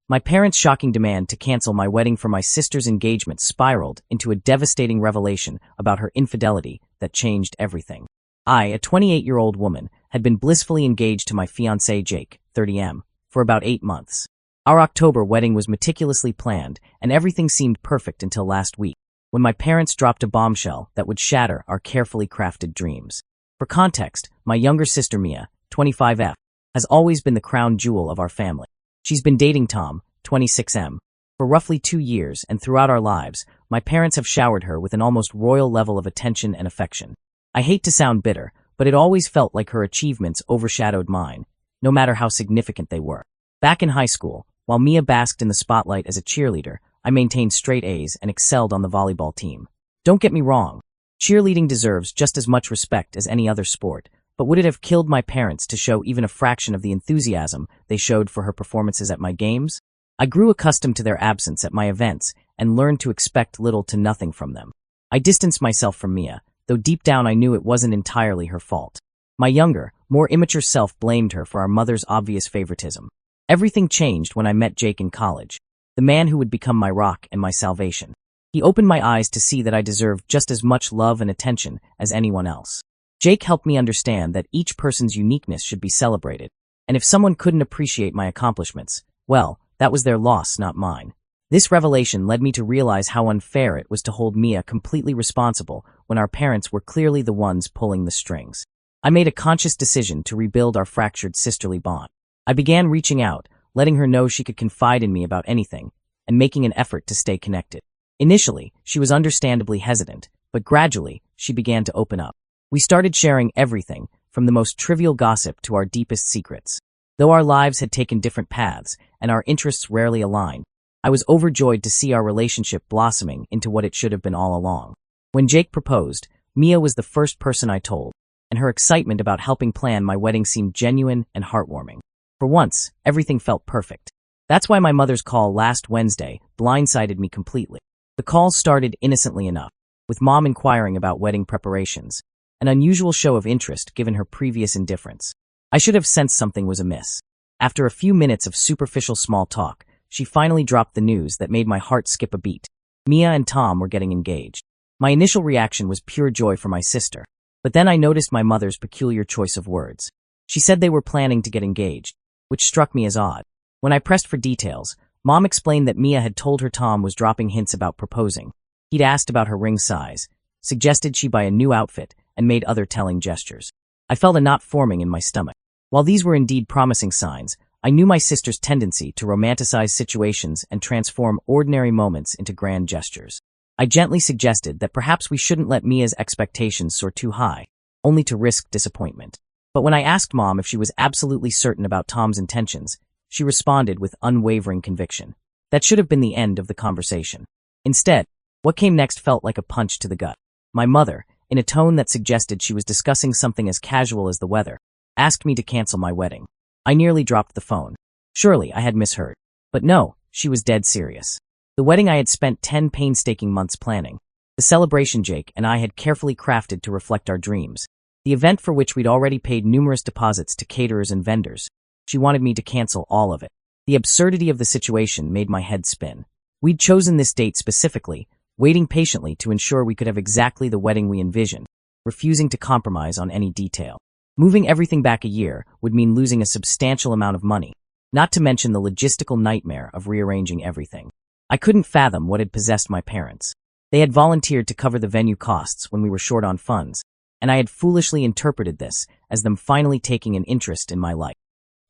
My parents' shocking demand to cancel my wedding for my sister's engagement spiraled into a devastating revelation about her infidelity that changed everything. I, a 28-year-old woman, had been blissfully engaged to my fiancé Jake, 30M, for about 8 months. Our October wedding was meticulously planned, and everything seemed perfect until last week, when my parents dropped a bombshell that would shatter our carefully crafted dreams. For context, my younger sister Mia, 25F, has always been the crown jewel of our family. She's been dating Tom, 26M, for roughly 2 years, and throughout our lives, my parents have showered her with an almost royal level of attention and affection. I hate to sound bitter, but it always felt like her achievements overshadowed mine, no matter how significant they were. Back in high school, while Mia basked in the spotlight as a cheerleader, I maintained straight A's and excelled on the volleyball team. Don't get me wrong, cheerleading deserves just as much respect as any other sport, but would it have killed my parents to show even a fraction of the enthusiasm they showed for her performances at my games? I grew accustomed to their absence at my events and learned to expect little to nothing from them. I distanced myself from Mia, though deep down I knew it wasn't entirely her fault. My younger, more immature self blamed her for our mother's obvious favoritism. Everything changed when I met Jake in college, the man who would become my rock and my salvation. He opened my eyes to see that I deserved just as much love and attention as anyone else. Jake helped me understand that each person's uniqueness should be celebrated, and if someone couldn't appreciate my accomplishments, well, that was their loss, not mine. This revelation led me to realize how unfair it was to hold Mia completely responsible when our parents were clearly the ones pulling the strings. I made a conscious decision to rebuild our fractured sisterly bond. I began reaching out, letting her know she could confide in me about anything, and making an effort to stay connected. Initially, she was understandably hesitant, but gradually, she began to open up. We started sharing everything, from the most trivial gossip to our deepest secrets. Though our lives had taken different paths, and our interests rarely aligned, I was overjoyed to see our relationship blossoming into what it should have been all along. When Jake proposed, Mia was the first person I told, and her excitement about helping plan my wedding seemed genuine and heartwarming. For once, everything felt perfect. That's why my mother's call last Wednesday blindsided me completely. The call started innocently enough, with Mom inquiring about wedding preparations, an unusual show of interest given her previous indifference. I should have sensed something was amiss. After a few minutes of superficial small talk, she finally dropped the news that made my heart skip a beat. Mia and Tom were getting engaged. My initial reaction was pure joy for my sister, but then I noticed my mother's peculiar choice of words. She said they were planning to get engaged, which struck me as odd. When I pressed for details, Mom explained that Mia had told her Tom was dropping hints about proposing. He'd asked about her ring size, suggested she buy a new outfit, and made other telling gestures. I felt a knot forming in my stomach. While these were indeed promising signs, I knew my sister's tendency to romanticize situations and transform ordinary moments into grand gestures. I gently suggested that perhaps we shouldn't let Mia's expectations soar too high, only to risk disappointment. But when I asked Mom if she was absolutely certain about Tom's intentions, she responded with unwavering conviction. That should have been the end of the conversation. Instead, what came next felt like a punch to the gut. My mother, in a tone that suggested she was discussing something as casual as the weather, asked me to cancel my wedding. I nearly dropped the phone. Surely I had misheard. But no, she was dead serious. The wedding I had spent 10 painstaking months planning. The celebration Jake and I had carefully crafted to reflect our dreams. The event for which we'd already paid numerous deposits to caterers and vendors. She wanted me to cancel all of it. The absurdity of the situation made my head spin. We'd chosen this date specifically, waiting patiently to ensure we could have exactly the wedding we envisioned, refusing to compromise on any detail. Moving everything back a year would mean losing a substantial amount of money, not to mention the logistical nightmare of rearranging everything. I couldn't fathom what had possessed my parents. They had volunteered to cover the venue costs when we were short on funds, and I had foolishly interpreted this as them finally taking an interest in my life.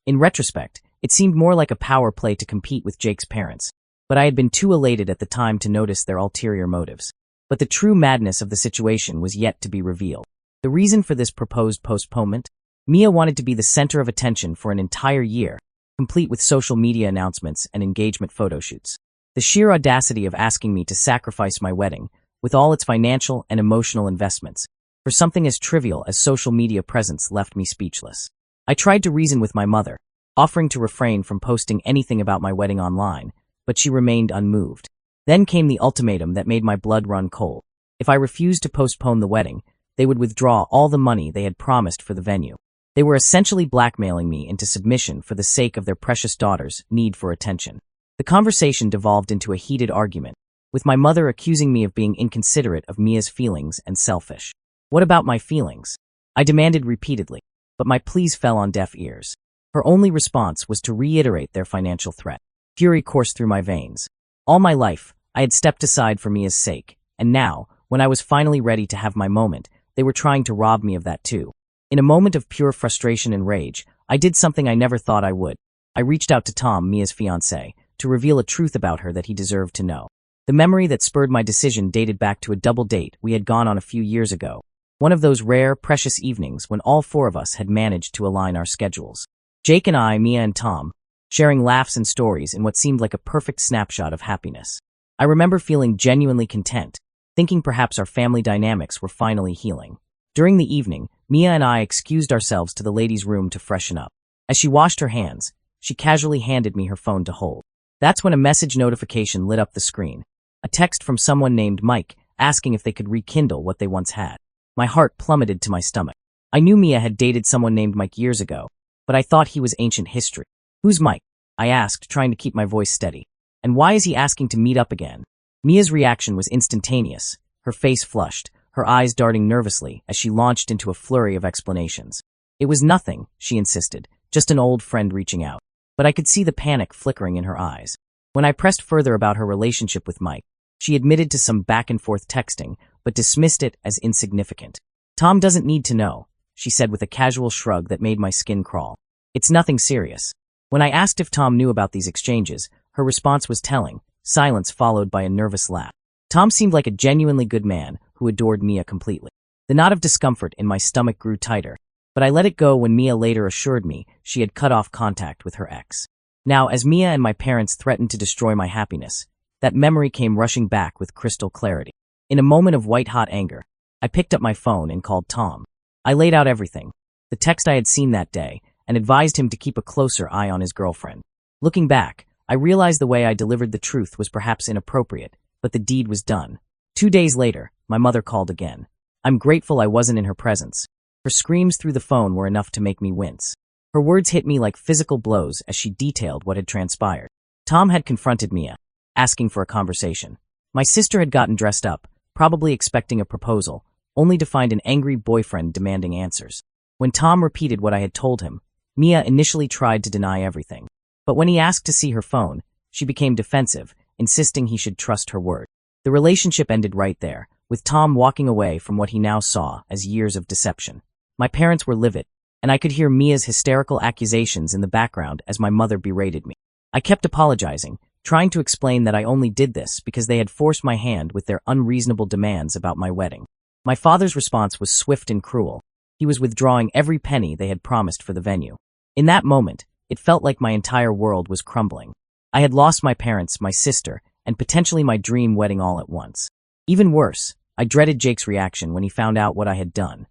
In retrospect, it seemed more like a power play to compete with Jake's parents, but I had been too elated at the time to notice their ulterior motives. But the true madness of the situation was yet to be revealed. The reason for this proposed postponement? Mia wanted to be the center of attention for an entire year, complete with social media announcements and engagement photo shoots. The sheer audacity of asking me to sacrifice my wedding, with all its financial and emotional investments, for something as trivial as social media presence left me speechless. I tried to reason with my mother, offering to refrain from posting anything about my wedding online, but she remained unmoved. Then came the ultimatum that made my blood run cold. If I refused to postpone the wedding, they would withdraw all the money they had promised for the venue. They were essentially blackmailing me into submission for the sake of their precious daughter's need for attention. The conversation devolved into a heated argument, with my mother accusing me of being inconsiderate of Mia's feelings and selfish. What about my feelings? I demanded repeatedly, but my pleas fell on deaf ears. Her only response was to reiterate their financial threat. Fury coursed through my veins. All my life, I had stepped aside for Mia's sake, and now, when I was finally ready to have my moment, they were trying to rob me of that too. In a moment of pure frustration and rage, I did something I never thought I would. I reached out to Tom, Mia's fiancé, to reveal a truth about her that he deserved to know. The memory that spurred my decision dated back to a double date we had gone on a few years ago. One of those rare, precious evenings when all four of us had managed to align our schedules. Jake and I, Mia and Tom, sharing laughs and stories in what seemed like a perfect snapshot of happiness. I remember feeling genuinely content, thinking perhaps our family dynamics were finally healing. During the evening, Mia and I excused ourselves to the ladies' room to freshen up. As she washed her hands, she casually handed me her phone to hold. That's when a message notification lit up the screen. A text from someone named Mike, asking if they could rekindle what they once had. My heart plummeted to my stomach. I knew Mia had dated someone named Mike years ago, but I thought he was ancient history. Who's Mike? I asked, trying to keep my voice steady. And why is he asking to meet up again? Mia's reaction was instantaneous. Her face flushed, her eyes darting nervously as she launched into a flurry of explanations. It was nothing, she insisted, just an old friend reaching out. But I could see the panic flickering in her eyes. When I pressed further about her relationship with Mike, she admitted to some back-and-forth texting, but dismissed it as insignificant. Tom doesn't need to know, she said with a casual shrug that made my skin crawl. It's nothing serious. When I asked if Tom knew about these exchanges, her response was telling, silence followed by a nervous laugh. Tom seemed like a genuinely good man who adored Mia completely. The knot of discomfort in my stomach grew tighter, but I let it go when Mia later assured me she had cut off contact with her ex. Now, as Mia and my parents threatened to destroy my happiness, that memory came rushing back with crystal clarity. In a moment of white-hot anger, I picked up my phone and called Tom. I laid out everything, the text I had seen that day, and advised him to keep a closer eye on his girlfriend. Looking back, I realized the way I delivered the truth was perhaps inappropriate, but the deed was done. 2 days later, my mother called again. I'm grateful I wasn't in her presence. Her screams through the phone were enough to make me wince. Her words hit me like physical blows as she detailed what had transpired. Tom had confronted Mia, asking for a conversation. My sister had gotten dressed up, probably expecting a proposal, only to find an angry boyfriend demanding answers. When Tom repeated what I had told him, Mia initially tried to deny everything. But when he asked to see her phone, she became defensive, insisting he should trust her word. The relationship ended right there, with Tom walking away from what he now saw as years of deception. My parents were livid, and I could hear Mia's hysterical accusations in the background as my mother berated me. I kept apologizing, trying to explain that I only did this because they had forced my hand with their unreasonable demands about my wedding. My father's response was swift and cruel. He was withdrawing every penny they had promised for the venue. In that moment, it felt like my entire world was crumbling. I had lost my parents, my sister, and potentially my dream wedding all at once. Even worse, I dreaded Jake's reaction when he found out what I had done.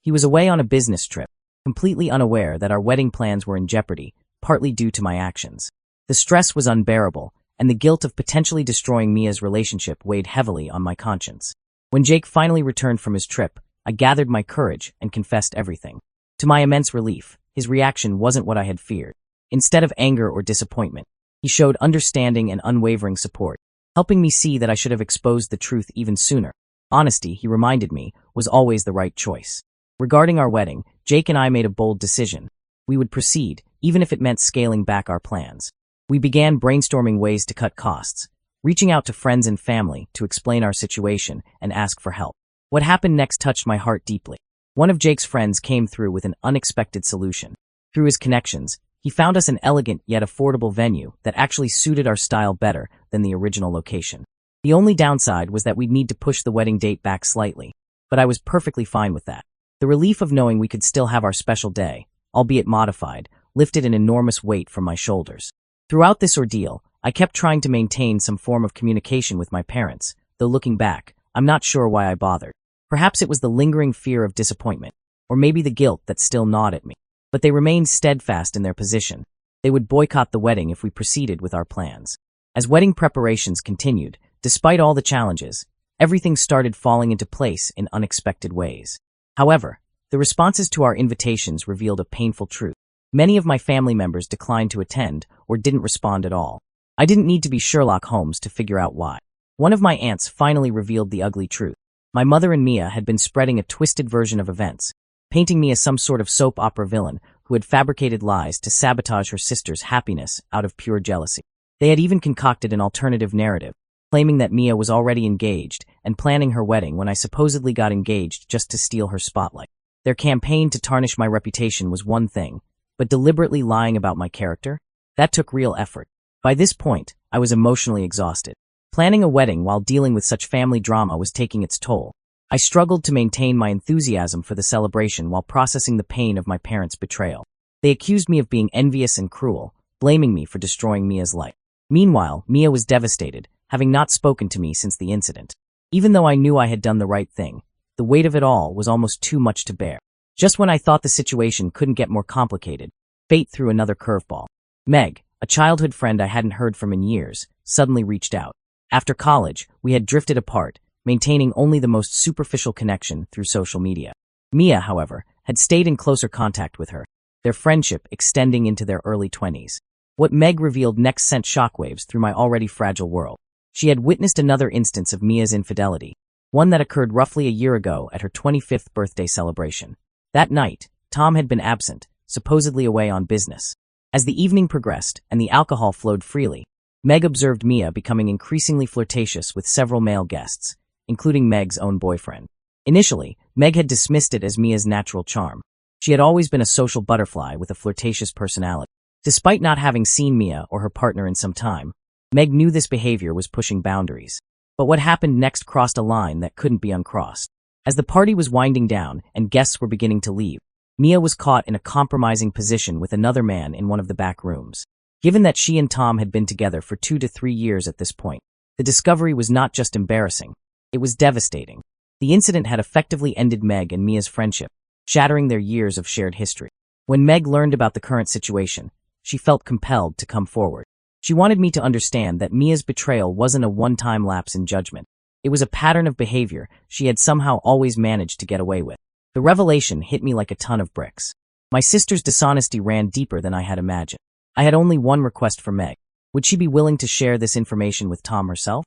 He was away on a business trip, completely unaware that our wedding plans were in jeopardy, partly due to my actions. The stress was unbearable, and the guilt of potentially destroying Mia's relationship weighed heavily on my conscience. When Jake finally returned from his trip, I gathered my courage and confessed everything. To my immense relief, his reaction wasn't what I had feared. Instead of anger or disappointment, he showed understanding and unwavering support, helping me see that I should have exposed the truth even sooner. Honesty, he reminded me, was always the right choice. Regarding our wedding, Jake and I made a bold decision. We would proceed, even if it meant scaling back our plans. We began brainstorming ways to cut costs, reaching out to friends and family to explain our situation and ask for help. What happened next touched my heart deeply. One of Jake's friends came through with an unexpected solution. Through his connections, he found us an elegant yet affordable venue that actually suited our style better than the original location. The only downside was that we'd need to push the wedding date back slightly, but I was perfectly fine with that. The relief of knowing we could still have our special day, albeit modified, lifted an enormous weight from my shoulders. Throughout this ordeal, I kept trying to maintain some form of communication with my parents, though looking back, I'm not sure why I bothered. Perhaps it was the lingering fear of disappointment, or maybe the guilt that still gnawed at me. But they remained steadfast in their position. They would boycott the wedding if we proceeded with our plans. As wedding preparations continued, despite all the challenges, everything started falling into place in unexpected ways. However, the responses to our invitations revealed a painful truth. Many of my family members declined to attend or didn't respond at all. I didn't need to be Sherlock Holmes to figure out why. One of my aunts finally revealed the ugly truth. My mother and Mia had been spreading a twisted version of events, painting me as some sort of soap opera villain who had fabricated lies to sabotage her sister's happiness out of pure jealousy. They had even concocted an alternative narrative, claiming that Mia was already engaged and planning her wedding when I supposedly got engaged just to steal her spotlight. Their campaign to tarnish my reputation was one thing, but deliberately lying about my character? That took real effort. By this point, I was emotionally exhausted. Planning a wedding while dealing with such family drama was taking its toll. I struggled to maintain my enthusiasm for the celebration while processing the pain of my parents' betrayal. They accused me of being envious and cruel, blaming me for destroying Mia's life. Meanwhile, Mia was devastated, having not spoken to me since the incident. Even though I knew I had done the right thing, the weight of it all was almost too much to bear. Just when I thought the situation couldn't get more complicated, fate threw another curveball. Meg, a childhood friend I hadn't heard from in years, suddenly reached out. After college, we had drifted apart, maintaining only the most superficial connection through social media. Mia, however, had stayed in closer contact with her, their friendship extending into their early 20s. What Meg revealed next sent shockwaves through my already fragile world. She had witnessed another instance of Mia's infidelity, one that occurred roughly a year ago at her 25th birthday celebration. That night, Tom had been absent, supposedly away on business. As the evening progressed and the alcohol flowed freely, Meg observed Mia becoming increasingly flirtatious with several male guests, including Meg's own boyfriend. Initially, Meg had dismissed it as Mia's natural charm. She had always been a social butterfly with a flirtatious personality. Despite not having seen Mia or her partner in some time, Meg knew this behavior was pushing boundaries. But what happened next crossed a line that couldn't be uncrossed. As the party was winding down and guests were beginning to leave, Mia was caught in a compromising position with another man in one of the back rooms. Given that she and Tom had been together for 2 to 3 years at this point, the discovery was not just embarrassing, it was devastating. The incident had effectively ended Meg and Mia's friendship, shattering their years of shared history. When Meg learned about the current situation, she felt compelled to come forward. She wanted me to understand that Mia's betrayal wasn't a one-time lapse in judgment. It was a pattern of behavior she had somehow always managed to get away with. The revelation hit me like a ton of bricks. My sister's dishonesty ran deeper than I had imagined. I had only one request for Meg. Would she be willing to share this information with Tom herself?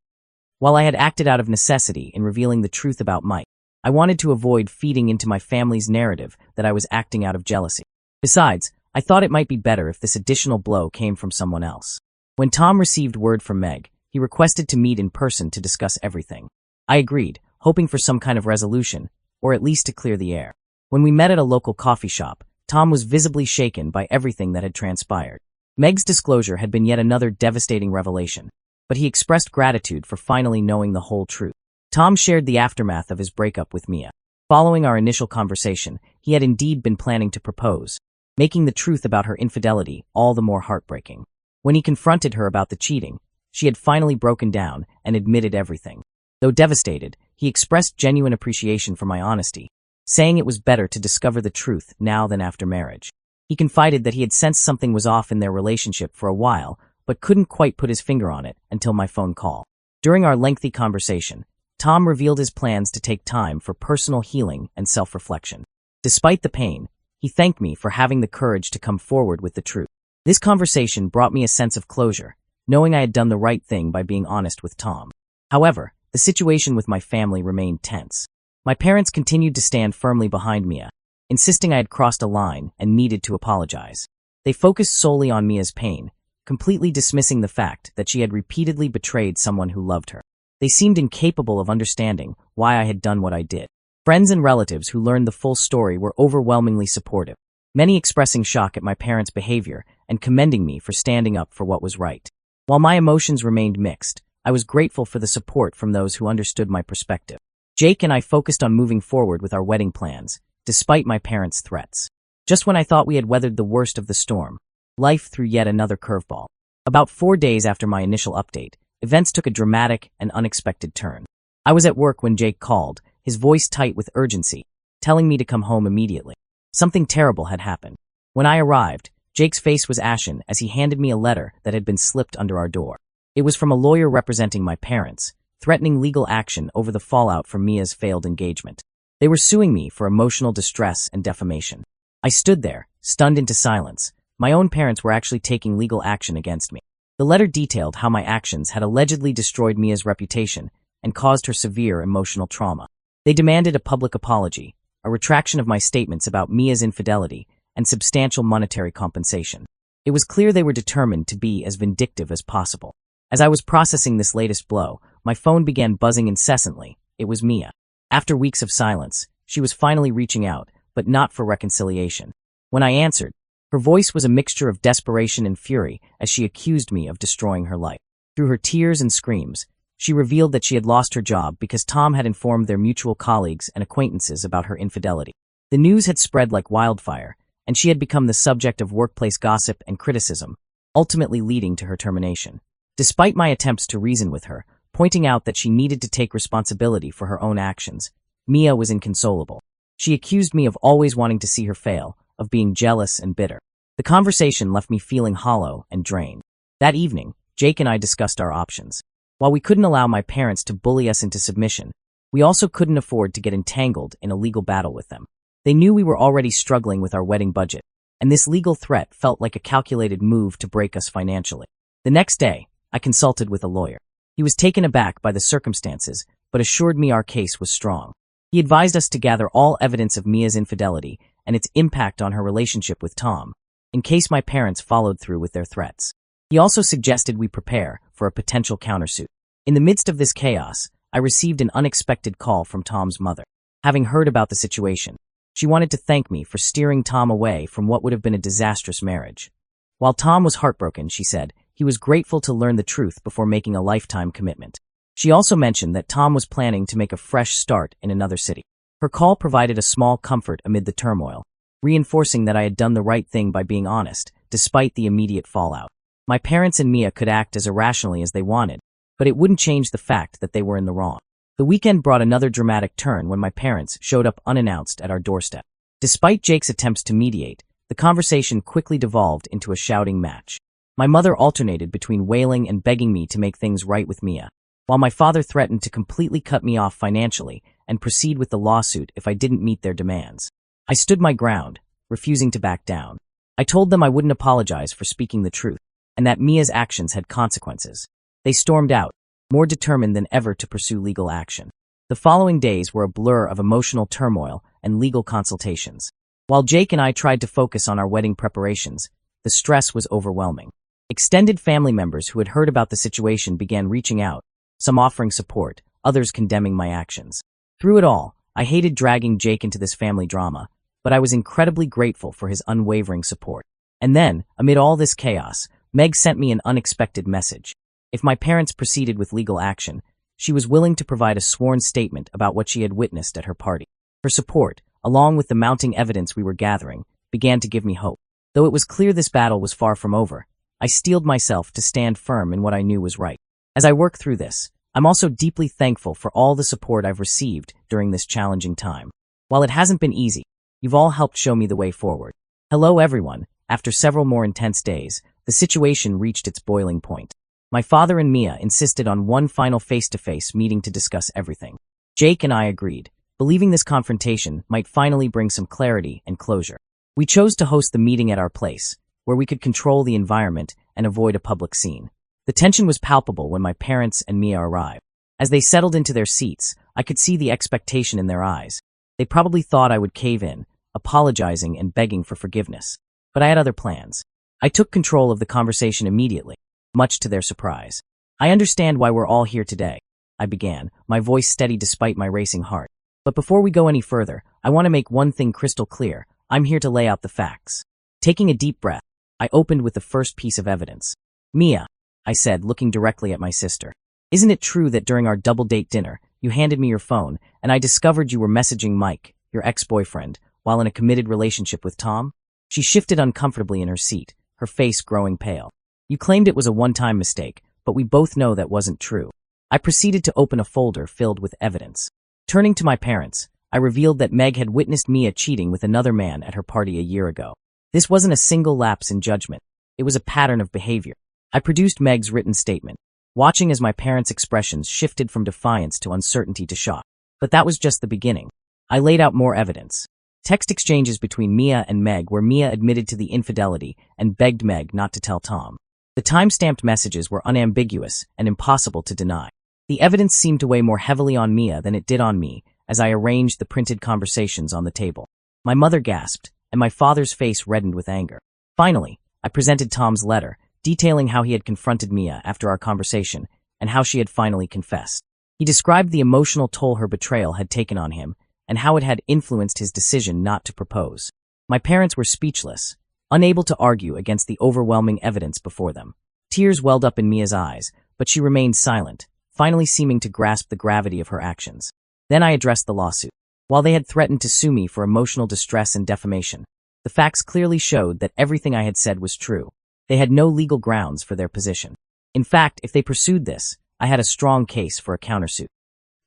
While I had acted out of necessity in revealing the truth about Mike, I wanted to avoid feeding into my family's narrative that I was acting out of jealousy. Besides, I thought it might be better if this additional blow came from someone else. When Tom received word from Meg, he requested to meet in person to discuss everything. I agreed, hoping for some kind of resolution, or at least to clear the air. When we met at a local coffee shop, Tom was visibly shaken by everything that had transpired. Meg's disclosure had been yet another devastating revelation, but he expressed gratitude for finally knowing the whole truth. Tom shared the aftermath of his breakup with Mia. Following our initial conversation, he had indeed been planning to propose, making the truth about her infidelity all the more heartbreaking. When he confronted her about the cheating, she had finally broken down and admitted everything. Though devastated, he expressed genuine appreciation for my honesty, saying it was better to discover the truth now than after marriage. He confided that he had sensed something was off in their relationship for a while, but couldn't quite put his finger on it until my phone call. During our lengthy conversation, Tom revealed his plans to take time for personal healing and self-reflection. Despite the pain, he thanked me for having the courage to come forward with the truth. This conversation brought me a sense of closure, knowing I had done the right thing by being honest with Tom. However, the situation with my family remained tense. My parents continued to stand firmly behind Mia, insisting I had crossed a line and needed to apologize. They focused solely on Mia's pain, completely dismissing the fact that she had repeatedly betrayed someone who loved her. They seemed incapable of understanding why I had done what I did. Friends and relatives who learned the full story were overwhelmingly supportive, many expressing shock at my parents' behavior and commending me for standing up for what was right. While my emotions remained mixed, I was grateful for the support from those who understood my perspective. Jake and I focused on moving forward with our wedding plans, despite my parents' threats. Just when I thought we had weathered the worst of the storm, life threw yet another curveball. About 4 days after my initial update, events took a dramatic and unexpected turn. I was at work when Jake called, his voice tight with urgency, telling me to come home immediately. Something terrible had happened. When I arrived, Jake's face was ashen as he handed me a letter that had been slipped under our door. It was from a lawyer representing my parents, threatening legal action over the fallout from Mia's failed engagement. They were suing me for emotional distress and defamation. I stood there, stunned into silence. My own parents were actually taking legal action against me. The The letter detailed how my actions had allegedly destroyed Mia's reputation and caused her severe emotional trauma. They demanded a public apology, a retraction of my statements about Mia's infidelity, and substantial monetary compensation. It was clear they were determined to be as vindictive as possible. As I was processing this latest blow, my phone began buzzing incessantly. It was Mia. After weeks of silence, she was finally reaching out, but not for reconciliation. When I answered, her voice was a mixture of desperation and fury as she accused me of destroying her life. Through her tears and screams, she revealed that she had lost her job because Tom had informed their mutual colleagues and acquaintances about her infidelity. The news had spread like wildfire, and she had become the subject of workplace gossip and criticism, ultimately leading to her termination. Despite my attempts to reason with her, pointing out that she needed to take responsibility for her own actions, Mia was inconsolable. She accused me of always wanting to see her fail, of being jealous and bitter. The conversation left me feeling hollow and drained. That evening, Jake and I discussed our options. While we couldn't allow my parents to bully us into submission, we also couldn't afford to get entangled in a legal battle with them. They knew we were already struggling with our wedding budget, and this legal threat felt like a calculated move to break us financially. The next day, I consulted with a lawyer. He was taken aback by the circumstances, but assured me our case was strong. He advised us to gather all evidence of Mia's infidelity and its impact on her relationship with Tom, in case my parents followed through with their threats. He also suggested we prepare for a potential countersuit. In the midst of this chaos, I received an unexpected call from Tom's mother. Having heard about the situation, she wanted to thank me for steering Tom away from what would have been a disastrous marriage. While Tom was heartbroken, she said, he was grateful to learn the truth before making a lifetime commitment. She also mentioned that Tom was planning to make a fresh start in another city. Her call provided a small comfort amid the turmoil, reinforcing that I had done the right thing by being honest, despite the immediate fallout. My parents and Mia could act as irrationally as they wanted, but it wouldn't change the fact that they were in the wrong. The weekend brought another dramatic turn when my parents showed up unannounced at our doorstep. Despite Jake's attempts to mediate, the conversation quickly devolved into a shouting match. My mother alternated between wailing and begging me to make things right with Mia, while my father threatened to completely cut me off financially and proceed with the lawsuit if I didn't meet their demands. I stood my ground, refusing to back down. I told them I wouldn't apologize for speaking the truth, and that Mia's actions had consequences. They stormed out, more determined than ever to pursue legal action. The following days were a blur of emotional turmoil and legal consultations. While Jake and I tried to focus on our wedding preparations, the stress was overwhelming. Extended family members who had heard about the situation began reaching out, some offering support, others condemning my actions. Through it all, I hated dragging Jake into this family drama, but I was incredibly grateful for his unwavering support. And then, amid all this chaos, Meg sent me an unexpected message. If my parents proceeded with legal action, she was willing to provide a sworn statement about what she had witnessed at her party. Her support, along with the mounting evidence we were gathering, began to give me hope. Though it was clear this battle was far from over, I steeled myself to stand firm in what I knew was right. As I work through this, I'm also deeply thankful for all the support I've received during this challenging time. While it hasn't been easy, you've all helped show me the way forward. Hello everyone. After several more intense days, the situation reached its boiling point. My father and Mia insisted on one final face-to-face meeting to discuss everything. Jake and I agreed, believing this confrontation might finally bring some clarity and closure. We chose to host the meeting at our place, where we could control the environment and avoid a public scene. The tension was palpable when my parents and Mia arrived. As they settled into their seats, I could see the expectation in their eyes. They probably thought I would cave in, apologizing and begging for forgiveness. But I had other plans. I took control of the conversation immediately, much to their surprise. I understand why we're all here today, I began, my voice steady despite my racing heart. But before we go any further, I want to make one thing crystal clear. I'm here to lay out the facts. Taking a deep breath, I opened with the first piece of evidence. Mia, I said, looking directly at my sister. Isn't it true that during our double-date dinner, you handed me your phone, and I discovered you were messaging Mike, your ex-boyfriend, while in a committed relationship with Tom? She shifted uncomfortably in her seat, her face growing pale. You claimed it was a one-time mistake, but we both know that wasn't true. I proceeded to open a folder filled with evidence. Turning to my parents, I revealed that Meg had witnessed Mia cheating with another man at her party a year ago. This wasn't a single lapse in judgment. It was a pattern of behavior. I produced Meg's written statement, watching as my parents' expressions shifted from defiance to uncertainty to shock. But that was just the beginning. I laid out more evidence. Text exchanges between Mia and Meg where Mia admitted to the infidelity and begged Meg not to tell Tom. The time-stamped messages were unambiguous and impossible to deny. The evidence seemed to weigh more heavily on Mia than it did on me as I arranged the printed conversations on the table. My mother gasped, and my father's face reddened with anger. Finally, I presented Tom's letter, detailing how he had confronted Mia after our conversation and how she had finally confessed. He described the emotional toll her betrayal had taken on him and how it had influenced his decision not to propose. My parents were speechless, unable to argue against the overwhelming evidence before them. Tears welled up in Mia's eyes, but she remained silent, finally seeming to grasp the gravity of her actions. Then I addressed the lawsuit. While they had threatened to sue me for emotional distress and defamation, the facts clearly showed that everything I had said was true. They had no legal grounds for their position. In fact, if they pursued this, I had a strong case for a countersuit.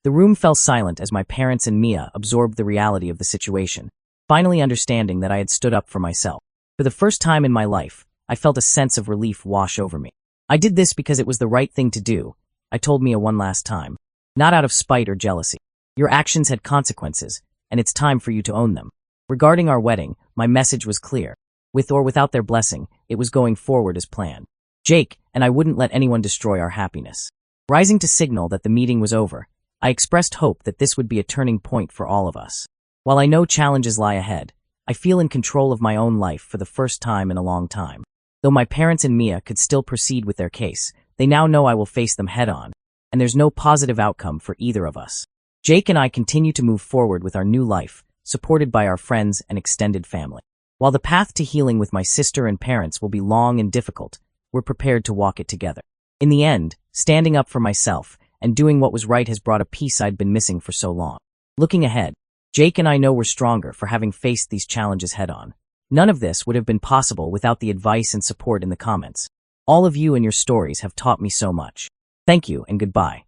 The room fell silent as my parents and Mia absorbed the reality of the situation, finally understanding that I had stood up for myself. For the first time in my life, I felt a sense of relief wash over me. I did this because it was the right thing to do, I told Mia one last time. Not out of spite or jealousy. Your actions had consequences, and it's time for you to own them. Regarding our wedding, my message was clear. With or without their blessing, it was going forward as planned. Jake and I wouldn't let anyone destroy our happiness. Rising to signal that the meeting was over, I expressed hope that this would be a turning point for all of us. While I know challenges lie ahead, I feel in control of my own life for the first time in a long time. Though my parents and Mia could still proceed with their case, they now know I will face them head-on, and there's no positive outcome for either of us. Jake and I continue to move forward with our new life, supported by our friends and extended family. While the path to healing with my sister and parents will be long and difficult, we're prepared to walk it together. In the end, standing up for myself and doing what was right has brought a peace I'd been missing for so long. Looking ahead, Jake and I know we're stronger for having faced these challenges head-on. None of this would have been possible without the advice and support in the comments. All of you and your stories have taught me so much. Thank you and goodbye.